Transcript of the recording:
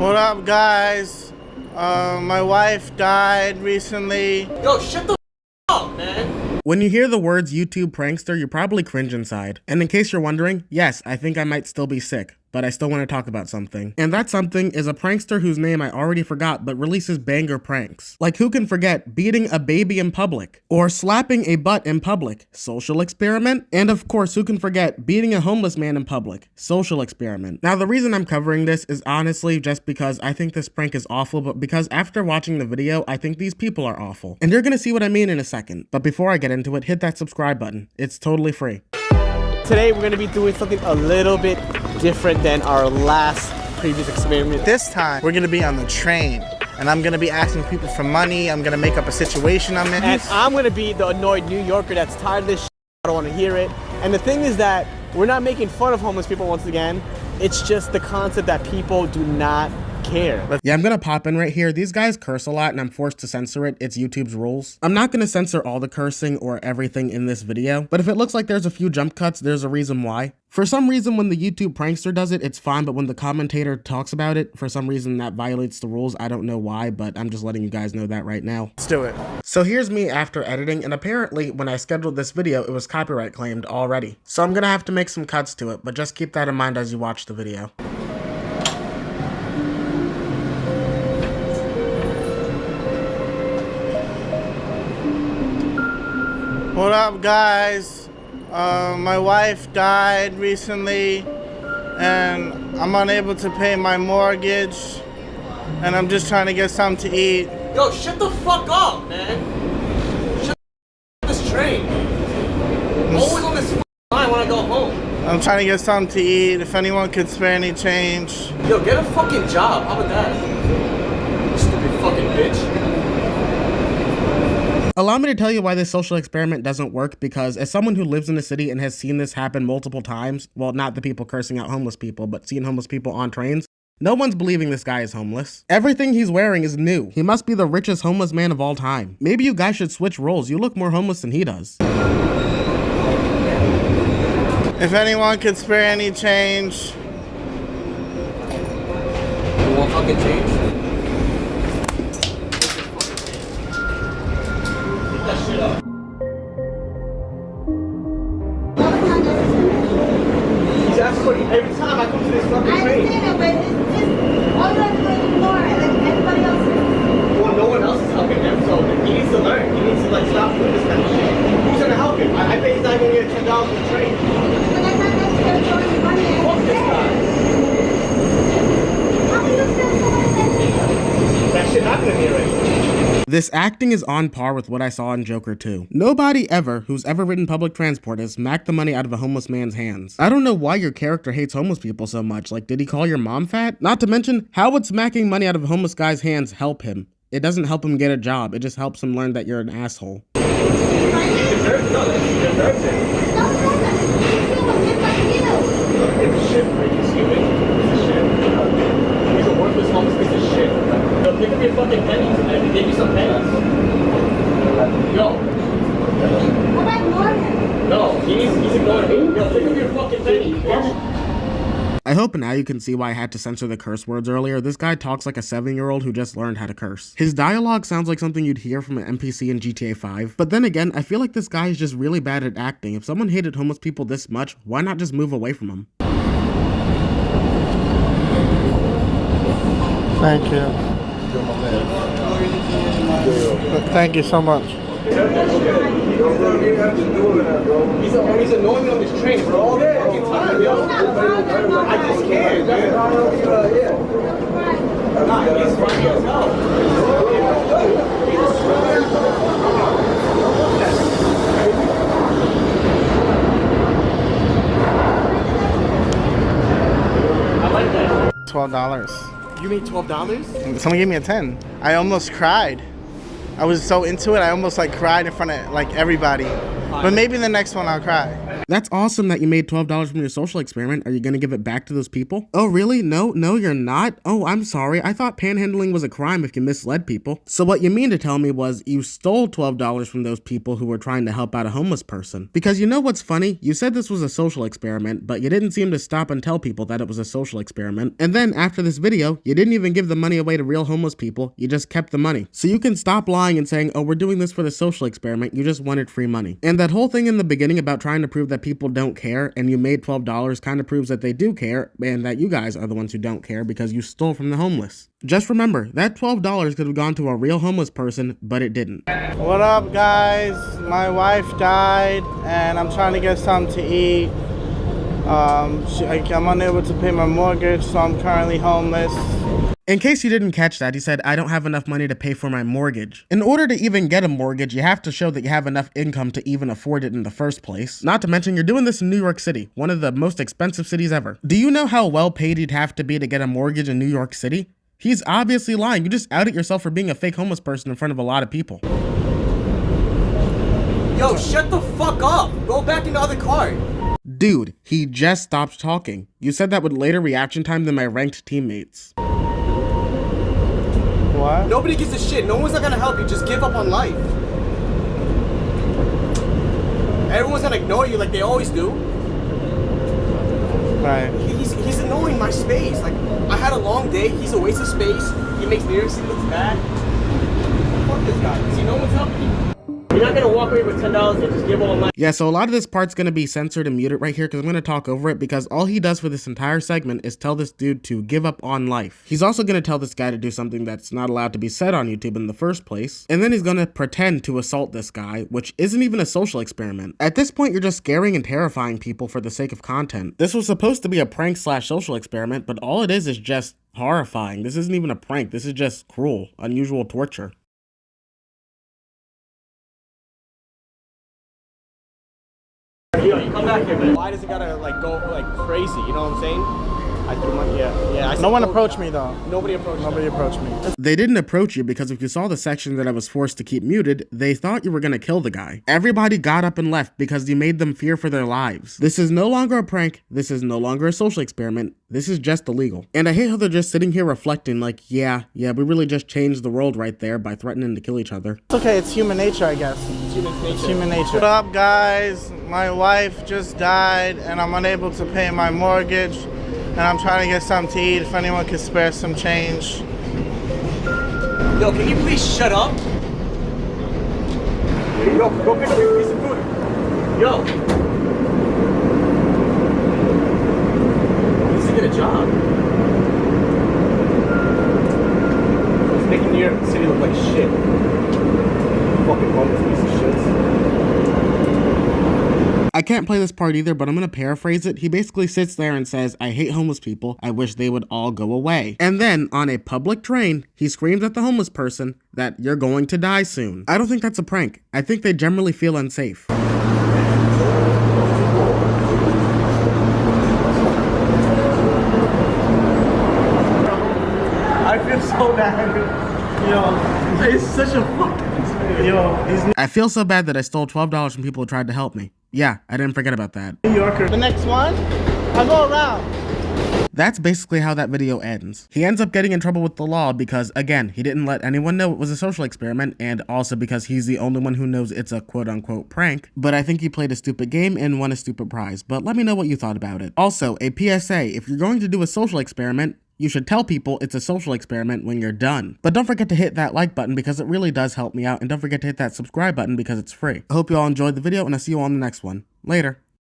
What up, guys? My wife died recently. Yo, shut the up, man. When you hear the words YouTube prankster, you probably cringe inside. And in case you're wondering, yes, I think I might still be sick, but I still want to talk about something. And that something is a prankster whose name I already forgot, but releases banger pranks. Like, who can forget beating a baby in public? Or slapping a butt in public? Social experiment? And of course, who can forget beating a homeless man in public? Social experiment. Now, the reason I'm covering this is honestly just because I think this prank is awful, but because after watching the video, I think these people are awful. And you're gonna see what I mean in a second. But before I get into it, hit that subscribe button. It's totally free. Today we're gonna be doing something a little bit different than our last previous experiment. This time, we're gonna be on the train. And I'm gonna be asking people for money. I'm gonna make up a situation I'm in. And I'm gonna be the annoyed New Yorker that's tired of this shit. I don't wanna hear it. And the thing is that we're not making fun of homeless people once again. It's just the concept that people do not care. Yeah, I'm gonna pop in right here. These guys curse a lot and I'm forced to censor it. It's YouTube's rules. I'm not gonna censor all the cursing or everything in this video, but if it looks like there's a few jump cuts, there's a reason why. For some reason, when the YouTube prankster does it, it's fine, but when the commentator talks about it, for some reason that violates the rules. I don't know why, but I'm just letting you guys know that right now. Let's do it. So here's me after editing, and apparently when I scheduled this video, it was copyright claimed already. So I'm gonna have to make some cuts to it, but just keep that in mind as you watch the video. What up, guys? My wife died recently, and I'm unable to pay my mortgage, and I'm just trying to get something to eat. Yo, shut the fuck up, man. Shut the this train. Always on this line when I go home. I'm trying to get something to eat. If anyone could spare any change. Yo, get a fucking job. How about that? You stupid fucking bitch. Allow me to tell you why this social experiment doesn't work, because as someone who lives in the city and has seen this happen multiple times, well, not the people cursing out homeless people, but seeing homeless people on trains, no one's believing this guy is homeless. Everything he's wearing is new. He must be the richest homeless man of all time. Maybe you guys should switch roles. You look more homeless than he does. If anyone could spare any change. You want fucking change? Every time I come to this fucking train. I understand it, but it's all you have to do is ignore it, like everybody else is. Well, no one else is helping him, so he needs to learn. He needs to like stop doing this kind of shit. Who's gonna help him? I bet he's not gonna get $10 for the train. But that's not necessarily throwing money at Fuck this guy. How can you spend so much money? That shit happened to me already. This acting is on par with what I saw in Joker 2. Nobody ever who's ever ridden public transport has smacked the money out of a homeless man's hands. I don't know why your character hates homeless people so much. Like, did he call your mom fat? Not to mention, how would smacking money out of a homeless guy's hands help him? It doesn't help him get a job. It just helps him learn that you're an asshole. He deserves it. He deserves it. Don't do that. It's like you. Don't give a shit, man. He's human. He's a shit. He's a worthless homeless piece of shit. Yo, pick up your fucking pennies. I can give you some pennies. Yo. How about ignore him? No, he's ignoring me. Yo, pick up your fucking pennies, bitch. I hope now you can see why I had to censor the curse words earlier. This guy talks like a 7-year-old who just learned how to curse. His dialogue sounds like something you'd hear from an NPC in GTA 5. But then again, I feel like this guy is just really bad at acting. If someone hated homeless people this much, why not just move away from them? Thank you. Thank you so much. He's annoying me on this train, bro. All the fucking time, yo. I just can't, man. Nah, he's funny as hell. I like that. $12. You made $12? Someone gave me a 10. I almost cried. I was so into it, I almost like cried in front of like everybody. But maybe the next one I'll cry. That's awesome that you made $12 from your social experiment. Are you gonna give it back to those people? Oh, really? No, you're not? Oh, I'm sorry. I thought panhandling was a crime if you misled people. So what you mean to tell me was you stole $12 from those people who were trying to help out a homeless person. Because you know what's funny? You said this was a social experiment, but you didn't seem to stop and tell people that it was a social experiment. And then after this video, you didn't even give the money away to real homeless people. You just kept the money. So you can stop lying and saying, oh, we're doing this for the social experiment. You just wanted free money. And that whole thing in the beginning about trying to prove that people don't care and you made $12 kind of proves that they do care and that you guys are the ones who don't care because you stole from the homeless. Just remember, that $12 could have gone to a real homeless person, but it didn't. What up, guys? My wife died, and I'm trying to get something to eat. I'm unable to pay my mortgage, so I'm currently homeless. In case you didn't catch that, he said, I don't have enough money to pay for my mortgage. In order to even get a mortgage, you have to show that you have enough income to even afford it in the first place. Not to mention, you're doing this in New York City, one of the most expensive cities ever. Do you know how well paid you'd have to be to get a mortgage in New York City? He's obviously lying. You just outed yourself for being a fake homeless person in front of a lot of people. Yo, shut the fuck up. Go back in the other car. Dude, he just stopped talking. You said that with later reaction time than my ranked teammates. What? Nobody gives a shit. No one's not gonna help you. Just give up on life. Everyone's gonna ignore you like they always do. Right. He's annoying my space. Like, I had a long day. He's a waste of space. He makes New York City look bad. Fuck this guy. See, no one's helping you. You're not gonna walk away with $10 and just give all my. Yeah, so a lot of this part's gonna be censored and muted right here because I'm gonna talk over it because all he does for this entire segment is tell this dude to give up on life. He's also gonna tell this guy to do something that's not allowed to be said on YouTube in the first place. And then he's gonna pretend to assault this guy, which isn't even a social experiment. At this point, you're just scaring and terrifying people for the sake of content. This was supposed to be a prank/social experiment, but all it is just horrifying. This isn't even a prank. This is just cruel, unusual torture. Yo, you come back here, man. Why does it gotta like go like crazy? You know what I'm saying? I threw my yeah. No one approached me though. Nobody approached me. They didn't approach you because if you saw the section that I was forced to keep muted, they thought you were gonna kill the guy. Everybody got up and left because you made them fear for their lives. This is no longer a prank. This is no longer a social experiment. This is just illegal. And I hate how they're just sitting here reflecting like, yeah, we really just changed the world right there by threatening to kill each other. It's okay, it's human nature, I guess. It's human nature. What up, guys? My wife just died, and I'm unable to pay my mortgage. And I'm trying to get something to eat. If anyone could spare some change. Yo, can you please shut up? Yo, go pick up your piece of food. Yo. He needs to get a job. He's making New York City look like shit. Fucking homeless piece of shit. I can't play this part either, but I'm gonna paraphrase it. He basically sits there and says, I hate homeless people. I wish they would all go away. And then, on a public train, he screams at the homeless person that you're going to die soon. I don't think that's a prank. I think they generally feel unsafe. I feel so bad. Yo, it's such a fucking. Yo, I feel so bad that I stole $12 from people who tried to help me. Yeah, I didn't forget about that. New Yorker. The next one, I'll go around. That's basically how that video ends. He ends up getting in trouble with the law because, again, he didn't let anyone know it was a social experiment, and also because he's the only one who knows it's a quote-unquote prank. But I think he played a stupid game and won a stupid prize. But let me know what you thought about it. Also, a PSA, if you're going to do a social experiment, you should tell people it's a social experiment when you're done. But don't forget to hit that like button because it really does help me out, and don't forget to hit that subscribe button because it's free. I hope you all enjoyed the video, and I'll see you all in the next one. Later.